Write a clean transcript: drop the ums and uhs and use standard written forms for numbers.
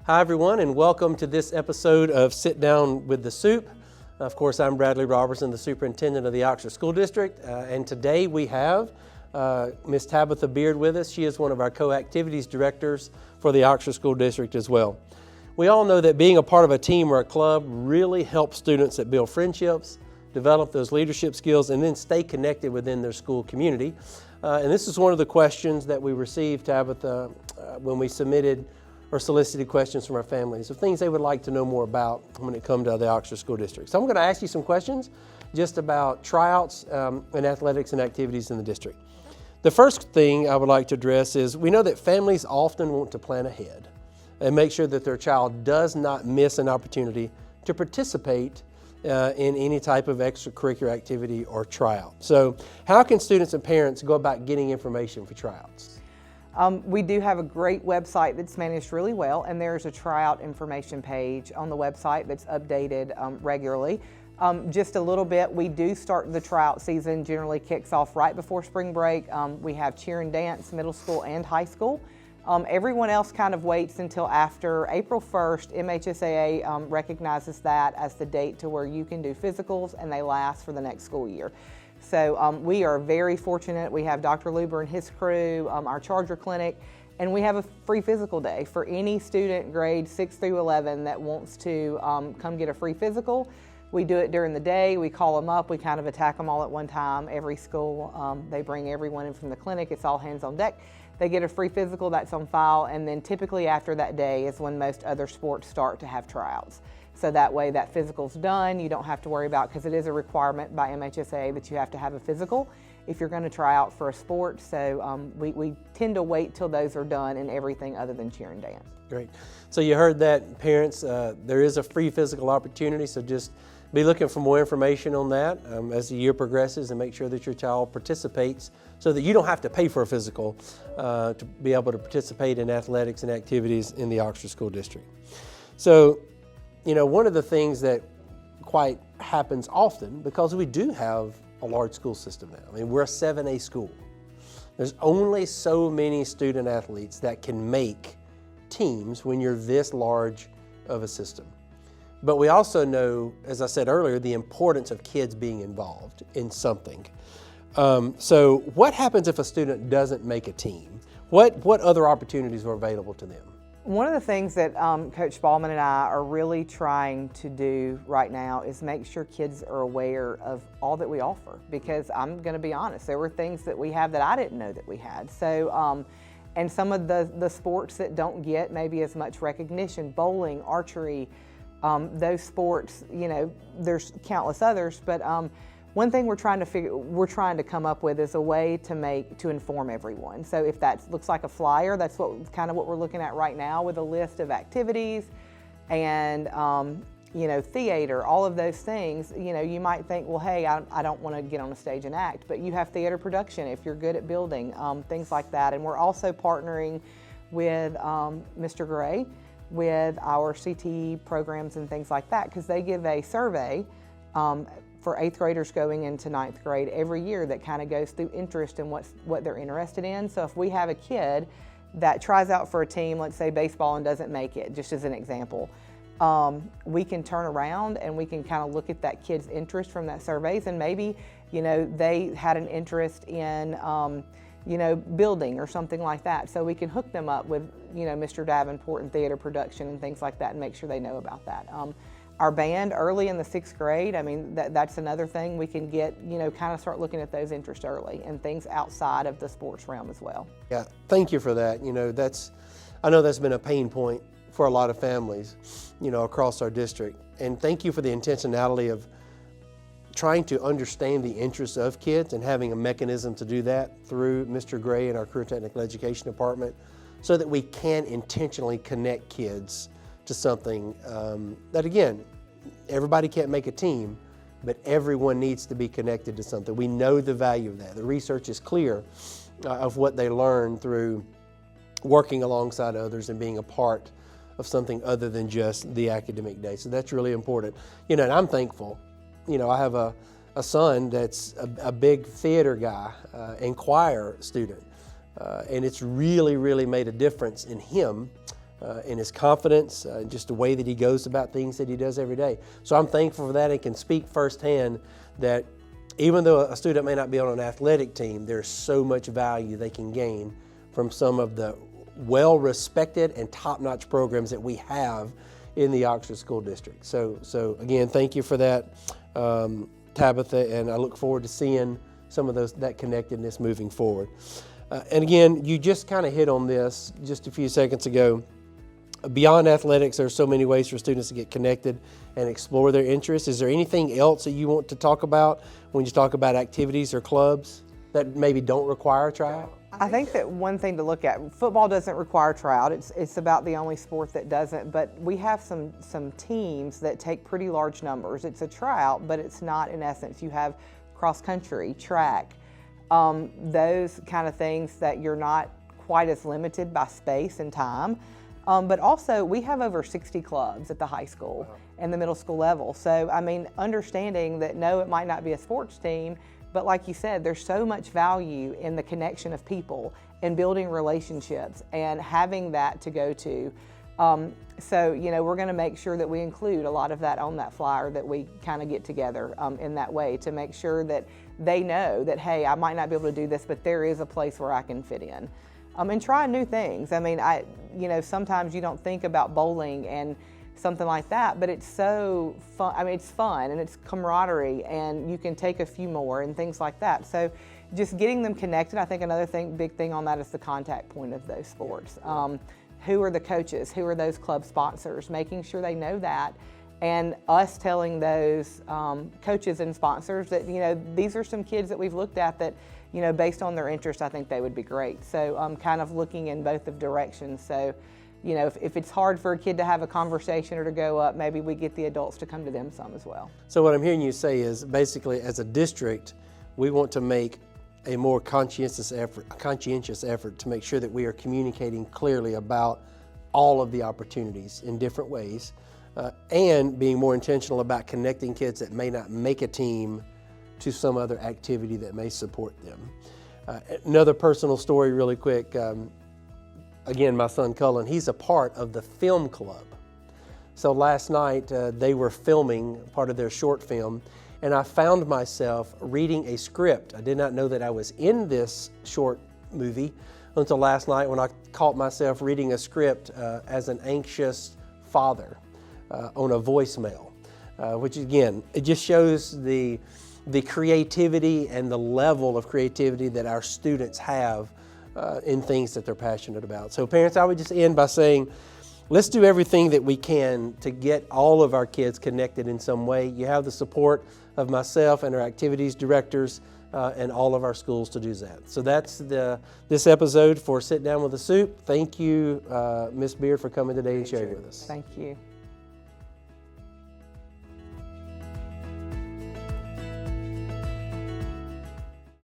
Hi everyone, and welcome to this episode of Sit Down with the Soup. Of course, I'm Bradley Roberson, the Superintendent of the Oxford School District, and today we have Miss Tabitha Beard with us. She is one of our co-activities directors for the Oxford School District as well. We all know that being a part of a team or a club really helps students that build friendships, develop those leadership skills, and then stay connected within their school community. And this is one of the questions that we received, Tabitha, when we submitted or solicited questions from our families of things they would like to know more about when it comes to the Oxford School District. So I'm going to ask you some questions just about tryouts and athletics and activities in the district. The first thing I would like to address is we know that families often want to plan ahead and make sure that their child does not miss an opportunity to participate in any type of extracurricular activity or tryout. So how can students and parents go about getting information for tryouts? We do have a great website that's managed really well, and there's a tryout information page on the website that's updated regularly. Just a little bit, we do start the tryout season, generally kicks off right before spring break. We have cheer and dance, middle school and high school. Everyone else kind of waits until after April 1st. MHSAA recognizes that as the date to where you can do physicals, and they last for the next school year. So we are very fortunate. We have Dr. Luber and his crew, our Charger Clinic, and we have a free physical day for any student grade 6 through 11 that wants to come get a free physical. We do it during the day. We call them up. We kind of attack them all at one time. Every school, they bring everyone in from the clinic. It's all hands on deck. They get a free physical that's on file, and then typically after that day is when most other sports start to have tryouts. So that way that physical's done, you don't have to worry about, because it is a requirement by MHSAA that you have to have a physical if you're going to try out for a sport. So we tend to wait till those are done and everything other than cheer and dance. Great. So you heard that, parents, there is a free physical opportunity, so just be looking for more information on that as the year progresses, and make sure that your child participates so that you don't have to pay for a physical to be able to participate in athletics and activities in the Oxford School District. So, you know, one of the things that quite happens often, because we do have a large school system now. I mean, we're a 7A school. There's only so many student athletes that can make teams when you're this large of a system. But we also know, as I said earlier, the importance of kids being involved in something. So what happens if a student doesn't make a team? What other opportunities are available to them? One of the things that Coach Ballman and I are really trying to do right now is make sure kids are aware of all that we offer, because I'm going to be honest, there were things that we have that I didn't know that we had. So, and some of the sports that don't get maybe as much recognition, bowling, archery, those sports, you know, there's countless others, but one thing we're trying to come up with is a way to inform everyone. So if that looks like a flyer, that's kind of what we're looking at right now, with a list of activities and you know, theater, all of those things. You know, you might think, well, hey, I don't want to get on a stage and act, but you have theater production if you're good at building, things like that. And we're also partnering with Mr. Gray with our CTE programs and things like that, because they give a survey for 8th graders going into 9th grade every year that kind of goes through interest in what they're interested in. So if we have a kid that tries out for a team, let's say baseball, and doesn't make it, just as an example, we can turn around and we can kind of look at that kid's interest from that surveys, and maybe, you know, they had an interest in you know, building or something like that. So we can hook them up with, you know, Mr. Davenport and theater production and things like that, and make sure they know about that. Our band early in the 6th grade, I mean, that's another thing we can get, you know, kind of start looking at those interests early and things outside of the sports realm as well. Yeah, thank you for that. You know, I know that's been a pain point for a lot of families, you know, across our district. And thank you for the intentionality of trying to understand the interests of kids and having a mechanism to do that through Mr. Gray and our Career Technical Education Department, so that we can intentionally connect kids to something that, again, everybody can't make a team, but everyone needs to be connected to something. We know the value of that. The research is clear of what they learn through working alongside others and being a part of something other than just the academic day. So that's really important. You know, and I'm thankful. You know, I have a son that's a big theater guy and choir student. And it's really, really made a difference in him in his confidence, just the way that he goes about things that he does every day. So I'm thankful for that and can speak firsthand that even though a student may not be on an athletic team, there's so much value they can gain from some of the well-respected and top-notch programs that we have in the Oxford School District. So again, thank you for that, Tabitha, and I look forward to seeing some of that connectedness moving forward. And again, you just kind of hit on this just a few seconds ago. Beyond athletics, there are so many ways for students to get connected and explore their interests. Is there anything else that you want to talk about when you talk about activities or clubs that maybe don't require a tryout? I think that one thing to look at, football doesn't require tryout. It's about the only sport that doesn't, but we have some teams that take pretty large numbers. It's a tryout, but it's not in essence. You have cross country, track, those kind of things that you're not quite as limited by space and time. But also, we have over 60 clubs at the high school and the middle school level. So, I mean, understanding that no, it might not be a sports team, but like you said, there's so much value in the connection of people and building relationships and having that to go to. So, you know, we're going to make sure that we include a lot of that on that flyer that we kind of get together in that way to make sure that they know that, hey, I might not be able to do this, but there is a place where I can fit in. And try new things. I mean, you know, sometimes you don't think about bowling and something like that, but it's so fun. I mean, it's fun and it's camaraderie, and you can take a few more and things like that. So just getting them connected. I think another big thing on that is the contact point of those sports. Who are the coaches? Who are those club sponsors? Making sure they know that, and us telling those coaches and sponsors that, you know, these are some kids that we've looked at that, you know, based on their interest, I think they would be great. So kind of looking in both of directions. So, you know, if it's hard for a kid to have a conversation or to go up, maybe we get the adults to come to them some as well. So what I'm hearing you say is basically, as a district, we want to make a more conscientious effort to make sure that we are communicating clearly about all of the opportunities in different ways, and being more intentional about connecting kids that may not make a team to some other activity that may support them. Another personal story really quick. Again, my son Cullen, he's a part of the film club. So last night they were filming part of their short film, and I found myself reading a script. I did not know that I was in this short movie until last night when I caught myself reading a script as an anxious father on a voicemail, which again, it just shows the creativity and the level of creativity that our students have in things that they're passionate about. So parents, I would just end by saying, let's do everything that we can to get all of our kids connected in some way. You have the support of myself and our activities directors and all of our schools to do that. So that's this episode for Sit Down with the Soup. Thank you, Ms. Beard, for coming today and sharing with us. Thank you.